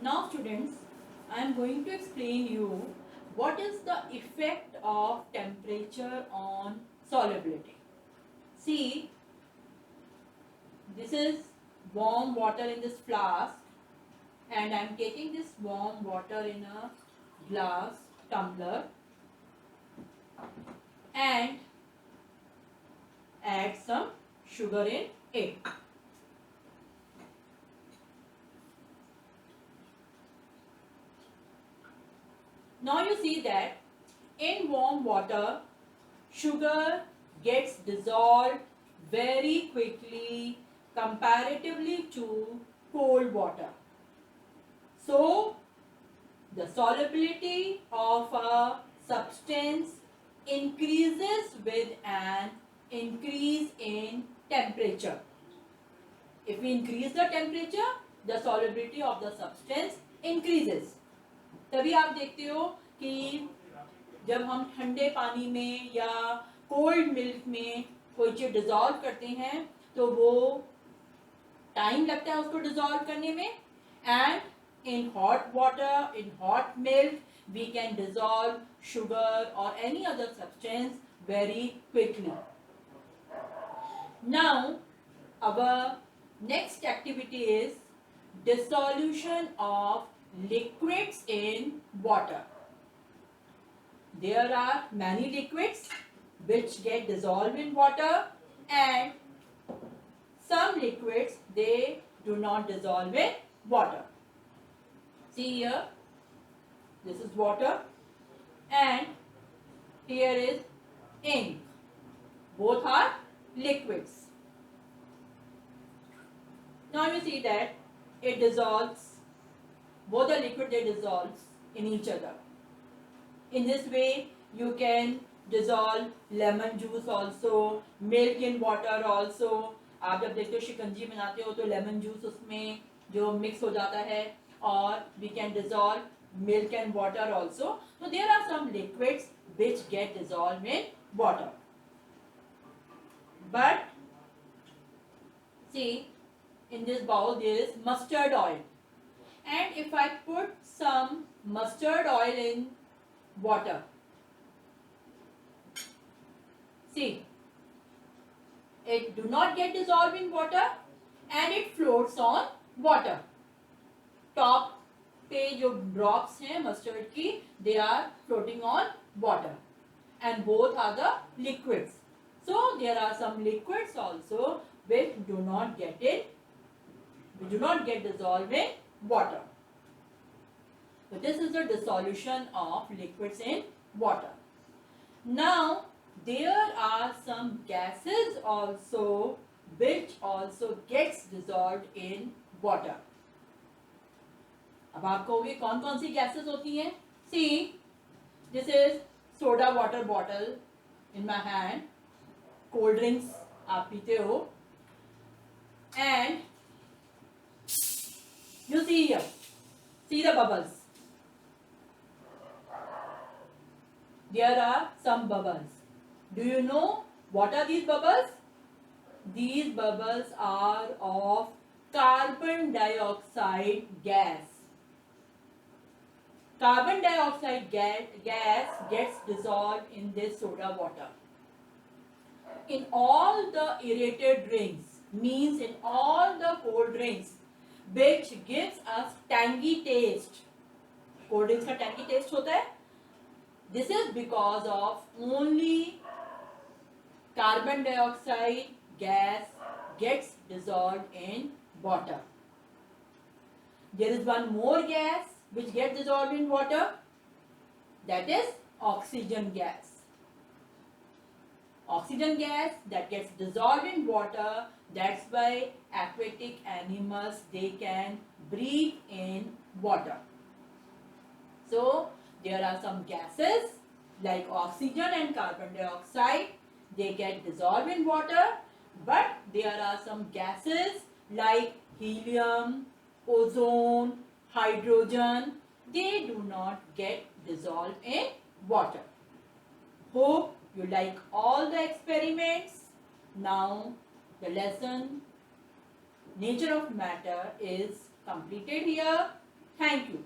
Now students, I am going to explain you what is the effect of temperature on solubility. See, this is warm water in this flask and I am taking this warm water in a glass tumbler and add some sugar in it. Now you see that in warm water, sugar gets dissolved very quickly comparatively to cold water. So, the solubility of a substance increases with an increase in temperature. If we increase the temperature, the solubility of the substance increases. तभी आप देखते हो कि जब हम ठंडे पानी में या कोल्ड मिल्क में कोई चीज डिजॉल्व करते हैं तो वो टाइम लगता है उसको डिजॉल्व करने में and in hot water in hot milk we can dissolve sugar or any other substance very quickly. Now our next activity is dissolution of liquids in water. There are many liquids which get dissolved in water and some liquids they do not dissolve in water. See here, this is water and here is ink. Both are liquids. Now you see that it dissolves, both the liquid they dissolves in each other. In this way you can dissolve lemon juice also, milk in water also. आप जब देखते हो शिकंजी बनाते हो तो lemon juice उसमें जो mix हो जाता है और we can dissolve milk and water also. So there are some liquids which get dissolved in water. But see, in this bowl there is mustard oil, and if I put some mustard oil in water, see, it do not get dissolved in water and it floats on water. Top पे जो drops हैं mustard की, they are floating on water and both are the liquids. So there are some liquids also which do not get dissolved in water. So this is the dissolution of liquids in water. Now there are some gases also which also gets dissolved in water. अब आप कहोगे कौन कौन सी gases होती हैं? See, this is soda water bottle in my hand. Cold drinks आप पीते हो and you see here, see the bubbles. There are some bubbles. Do you know what are these bubbles? These bubbles are of carbon dioxide gas. Carbon dioxide gas gets dissolved in this soda water. In all the aerated drinks, means in all the cold drinks, which gives us tangy taste. Cold drinks का tangy taste होता है. This is because of only carbon dioxide gas gets dissolved in water. There is one more gas which gets dissolved in water, that is oxygen gas. Oxygen gas that gets dissolved in water, that's why aquatic animals they can breathe in water. So there are some gases like oxygen and carbon dioxide, they get dissolved in water, but there are some gases like helium, ozone, hydrogen, they do not get dissolved in water. Hope you like all the experiments. Now the lesson nature of matter is completed here. Thank you.